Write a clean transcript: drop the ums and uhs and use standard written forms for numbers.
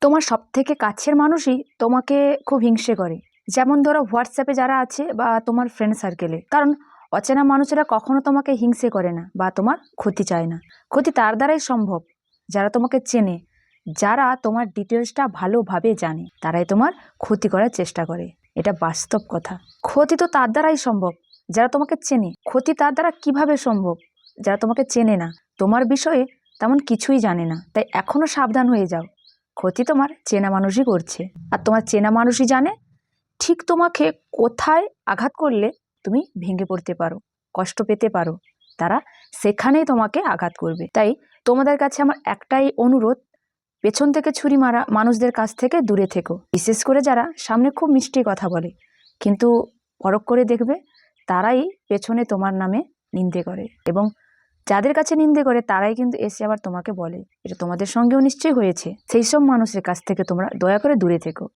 তোমার সবথেকে কাছের মানুষই তোমাকে খুব হিংসে করে। যেমন ধরো হোয়াটসঅ্যাপে যারা আছে বা তোমার ফ্রেন্ড সার্কেলে, কারণ অচেনা মানুষেরা কখনো তোমাকে হিংসে করে না বা তোমার ক্ষতি চায় না। ক্ষতি তার দ্বারাই সম্ভব যারা তোমাকে চেনে, যারা তোমার ডিটেলসটা ভালোভাবে জানে, তারাই তোমার ক্ষতি করার চেষ্টা করে। এটা বাস্তব কথা। ক্ষতি তো তার দ্বারাই সম্ভব যারা তোমাকে চেনে। ক্ষতি তার দ্বারা কিভাবে সম্ভব যারা তোমাকে চেনে না, তোমার বিষয়ে তেমন কিছুই জানে না। তাই এখনো সাবধান হয়ে যাও। ক্ষতি তোমার চেনা মানুষই করছে, আর তোমার চেনা মানুষই জানে ঠিক তোমাকে কোথায় আঘাত করলে তুমি ভেঙে পড়তে পারো, কষ্ট পেতে পারো। তারা সেখানেই তোমাকে আঘাত করবে। তাই তোমাদের কাছে আমার একটাই অনুরোধ, পেছন থেকে ছুরি মারা মানুষদের কাছ থেকে দূরে থেকো। বিশেষ করে যারা সামনে খুব মিষ্টি কথা বলে, কিন্তু পরখ করে দেখবে তারাই পেছনে তোমার নামে নিন্দে করে, এবং যাদের কাছে নিন্দে করে তারাই কিন্তু এসে আবার তোমাকে বলে। এটা তোমাদের সঙ্গেও নিশ্চয়ই হয়েছে। সেই সব মানুষের কাছ থেকে তোমরা দয়া করে দূরে থেকো।